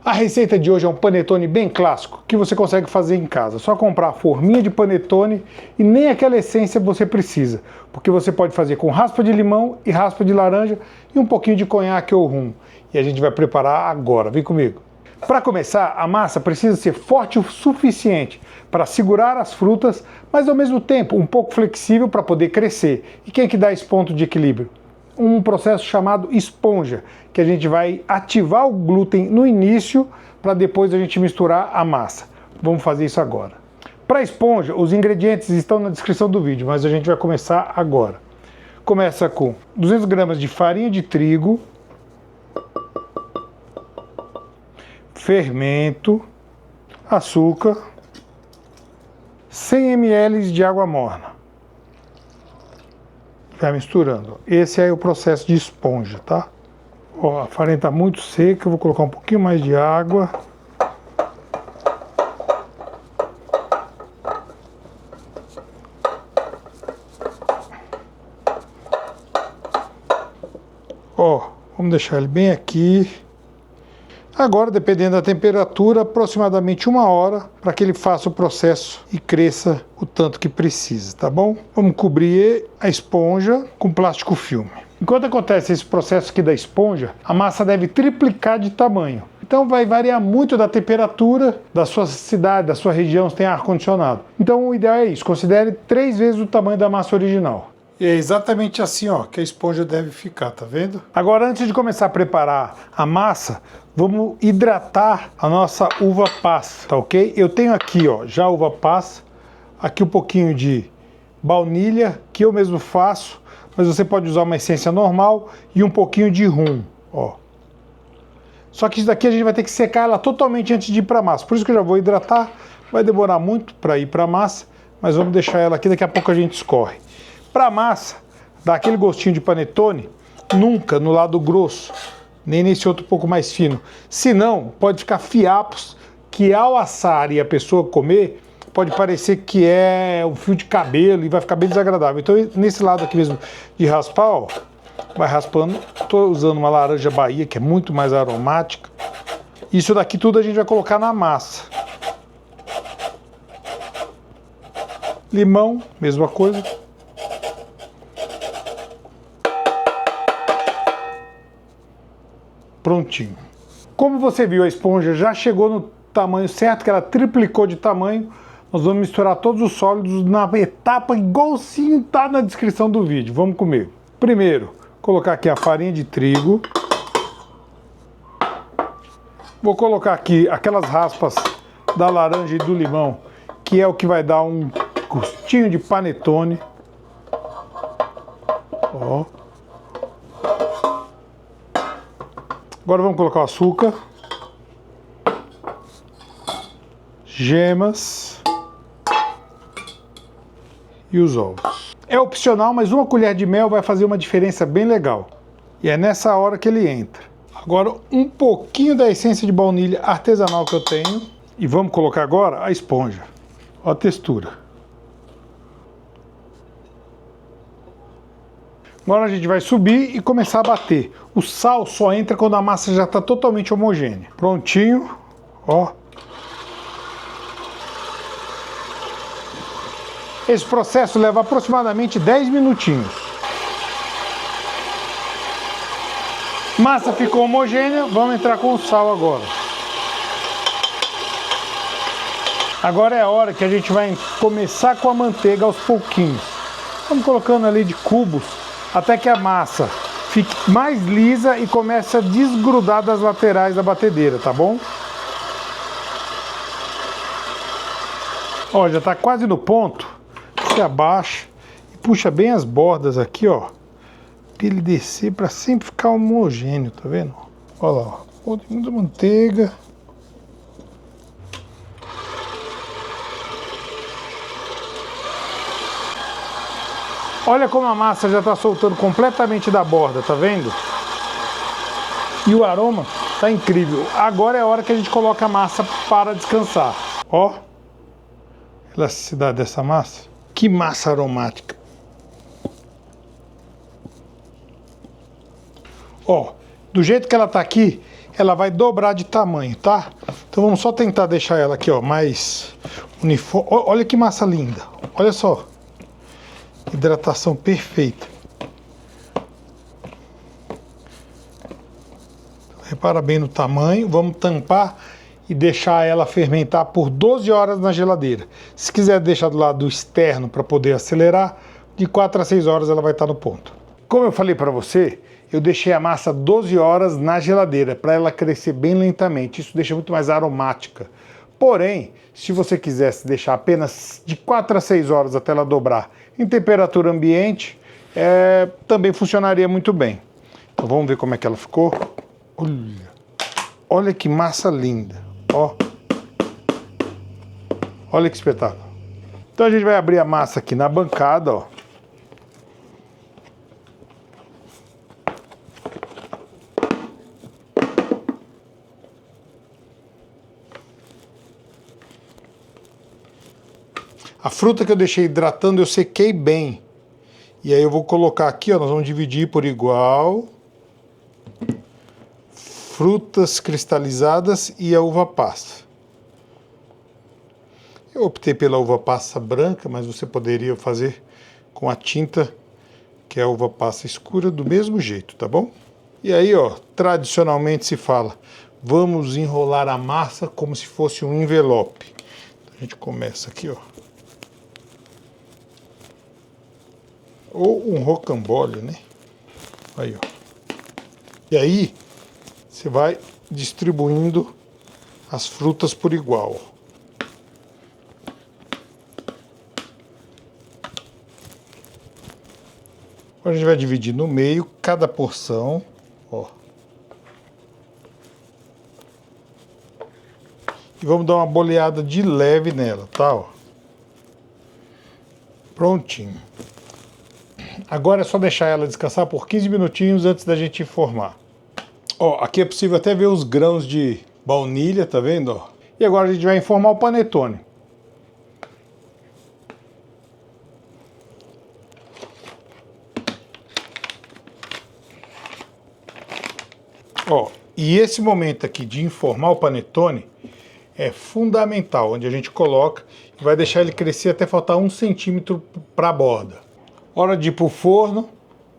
A receita de hoje é um panetone bem clássico, que você consegue fazer em casa. Só comprar a forminha de panetone e nem aquela essência você precisa, porque você pode fazer com raspa de limão e raspa de laranja e um pouquinho de conhaque ou rum. E a gente vai preparar agora, vem comigo. Para começar, a massa precisa ser forte o suficiente para segurar as frutas, mas ao mesmo tempo um pouco flexível para poder crescer. E quem é que dá esse ponto de equilíbrio? Um processo chamado esponja, que a gente vai ativar o glúten no início para depois a gente misturar a massa. Vamos fazer isso agora. Para a esponja, os ingredientes estão na descrição do vídeo, mas a gente vai começar agora. Começa com 200 gramas de farinha de trigo, fermento, açúcar, 100 ml de água morna. Vai misturando. Esse é o processo de esponja, tá? Ó, a farinha está muito seca, eu vou colocar um pouquinho mais de água. Ó, vamos deixar ele bem aqui. Agora, dependendo da temperatura, aproximadamente 1 hora para que ele faça o processo e cresça o tanto que precisa, tá bom? Vamos cobrir a esponja com plástico filme. Enquanto acontece esse processo aqui da esponja, a massa deve triplicar de tamanho. Então vai variar muito da temperatura da sua cidade, da sua região, se tem ar-condicionado. Então o ideal é isso, considere 3 vezes o tamanho da massa original. E é exatamente assim, ó, que a esponja deve ficar, tá vendo? Agora, antes de começar a preparar a massa, vamos hidratar a nossa uva passa, tá ok? Eu tenho aqui, ó, já a uva passa, aqui um pouquinho de baunilha, que eu mesmo faço, mas você pode usar uma essência normal e um pouquinho de rum, ó. Só que isso daqui a gente vai ter que secar ela totalmente antes de ir para a massa, por isso que eu já vou hidratar, vai demorar muito para ir para a massa, mas vamos deixar ela aqui, daqui a pouco a gente escorre. Para a massa, dar aquele gostinho de panetone, nunca no lado grosso, nem nesse outro pouco mais fino. Senão, pode ficar fiapos que ao assar e a pessoa comer, pode parecer que é um fio de cabelo e vai ficar bem desagradável. Então, nesse lado aqui mesmo de raspar, ó, vai raspando. Estou usando uma laranja Bahia, que é muito mais aromática. Isso daqui tudo a gente vai colocar na massa. Limão, mesma coisa. Prontinho. Como você viu, a esponja já chegou no tamanho certo, que ela triplicou de tamanho. Nós vamos misturar todos os sólidos na etapa igualzinho tá na descrição do vídeo. Vamos comer. Primeiro, colocar aqui a farinha de trigo. Vou colocar aqui aquelas raspas da laranja e do limão, que é o que vai dar um gostinho de panetone. Ó. Agora vamos colocar o açúcar, gemas e os ovos. É opcional, mas uma colher de mel vai fazer uma diferença bem legal. E é nessa hora que ele entra. Agora um pouquinho da essência de baunilha artesanal que eu tenho. E vamos colocar agora a esponja. Olha a textura. Agora a gente vai subir e começar a bater. O sal só entra quando a massa já está totalmente homogênea. Prontinho, ó. Esse processo leva aproximadamente 10 minutinhos. Massa ficou homogênea, vamos entrar com o sal agora. Agora é a hora que a gente vai começar com a manteiga aos pouquinhos. Vamos colocando ali de cubos, até que a massa fique mais lisa e comece a desgrudar das laterais da batedeira, tá bom? Ó, já tá quase no ponto. Você abaixa e puxa bem as bordas aqui, ó, pra ele descer para sempre ficar homogêneo, tá vendo? Olha lá, ó, tem muita manteiga. Olha como a massa já está soltando completamente da borda, tá vendo? E o aroma tá incrível. Agora é a hora que a gente coloca a massa para descansar. Ó, elasticidade dessa massa. Que massa aromática. Ó, do jeito que ela tá aqui, ela vai dobrar de tamanho, tá? Então vamos só tentar deixar ela aqui, ó, mais uniforme. Olha que massa linda. Olha só. Hidratação perfeita. Repara bem no tamanho. Vamos tampar e deixar ela fermentar por 12 horas na geladeira. Se quiser deixar do lado externo para poder acelerar, de 4 a 6 horas ela vai estar no ponto. Como eu falei para você, eu deixei a massa 12 horas na geladeira para ela crescer bem lentamente. Isso deixa muito mais aromática. Porém, se você quisesse deixar apenas de 4 a 6 horas até ela dobrar em temperatura ambiente, também funcionaria muito bem. Então vamos ver como é que ela ficou. Olha que massa linda. Ó. Olha que espetáculo. Então a gente vai abrir a massa aqui na bancada, ó. A fruta que eu deixei hidratando eu sequei bem. E aí eu vou colocar aqui, ó, nós vamos dividir por igual. Frutas cristalizadas e a uva passa. Eu optei pela uva passa branca, mas você poderia fazer com a tinta, que é a uva passa escura, do mesmo jeito, tá bom? E aí, ó, tradicionalmente se fala, vamos enrolar a massa como se fosse um envelope. Então, a gente começa aqui, ó. Ou um rocambole, né? Aí, ó. E aí, você vai distribuindo as frutas por igual. Agora a gente vai dividir no meio cada porção, ó. E vamos dar uma boleada de leve nela, tá? Ó. Prontinho. Agora é só deixar ela descansar por 15 minutinhos antes da gente formar. Ó, aqui é possível até ver os grãos de baunilha, tá vendo? Ó? E agora a gente vai informar o panetone. Ó, e esse momento aqui de informar o panetone é fundamental, onde a gente coloca e vai deixar ele crescer até faltar 1 centímetro para a borda. Hora de ir para o forno,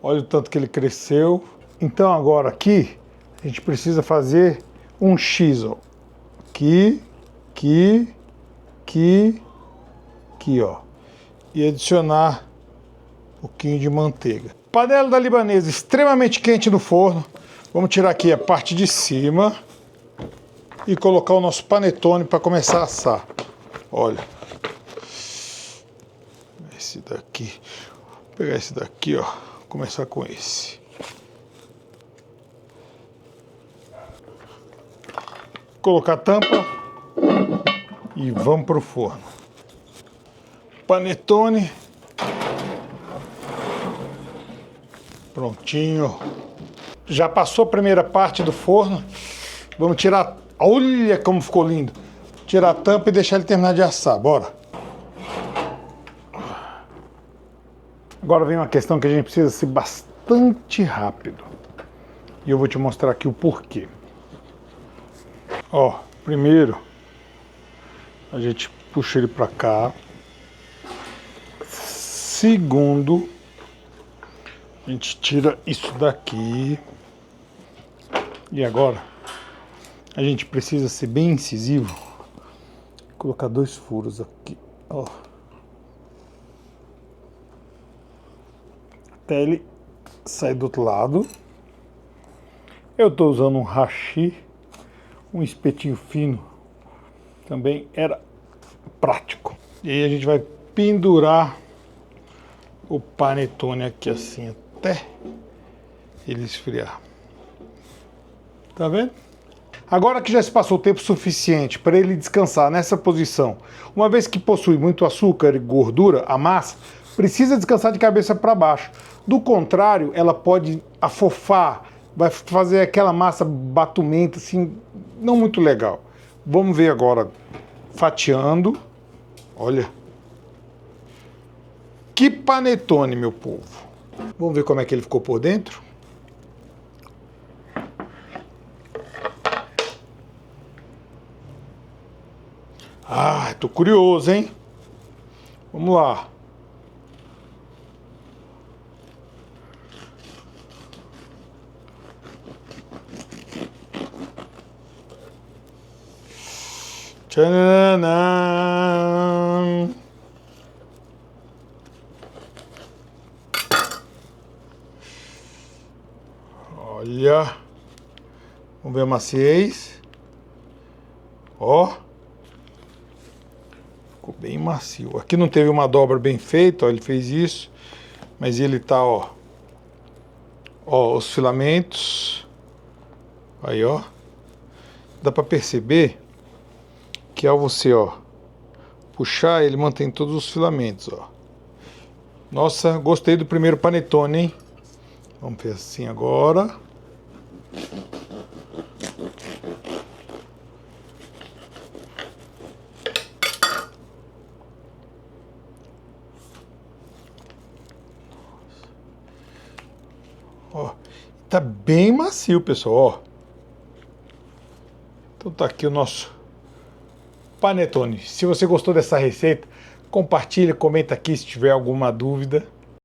olha o tanto que ele cresceu. Então agora aqui a gente precisa fazer um X, ó. Aqui, ó. E adicionar um pouquinho de manteiga. Panela da libanesa extremamente quente no forno. Vamos tirar aqui a parte de cima e colocar o nosso panetone para começar a assar. Olha. Esse daqui. Vou pegar esse daqui, ó. Começar com esse. Colocar a tampa e vamos para o forno. Panetone. Prontinho. Já passou a primeira parte do forno. Vamos tirar. Olha como ficou lindo. Tirar a tampa e deixar ele terminar de assar. Bora. Agora vem uma questão que a gente precisa ser bastante rápido. E eu vou te mostrar aqui o porquê. Ó, primeiro a gente puxa ele para cá. Segundo, a gente tira isso daqui. E agora a gente precisa ser bem incisivo. Colocar 2 furos aqui, ó. Até ele sair do outro lado. Eu estou usando um hashi, um espetinho fino. Também era prático. E aí a gente vai pendurar o panetone aqui assim até ele esfriar. Tá vendo? Agora que já se passou o tempo suficiente para ele descansar nessa posição, uma vez que possui muito açúcar e gordura, a massa precisa descansar de cabeça para baixo. Do contrário, ela pode afofar, vai fazer aquela massa batumenta, assim, não muito legal. Vamos ver agora, fatiando. Olha. Que panetone, meu povo. Vamos ver como é que ele ficou por dentro. Ah, tô curioso, hein? Vamos lá. Tcharam! Olha. Vamos ver a maciez. Ó. Ficou bem macio. Aqui não teve uma dobra bem feita, ó, ele fez isso. Mas ele tá, ó. Ó, os filamentos. Aí, ó. Dá pra perceber que ao você, ó, puxar, ele mantém todos os filamentos, ó. Nossa, gostei do primeiro panetone, hein? Vamos ver assim agora. Ó, tá bem macio, pessoal, ó. Então tá aqui o nosso panetone. Se você gostou dessa receita, compartilha, comenta aqui se tiver alguma dúvida.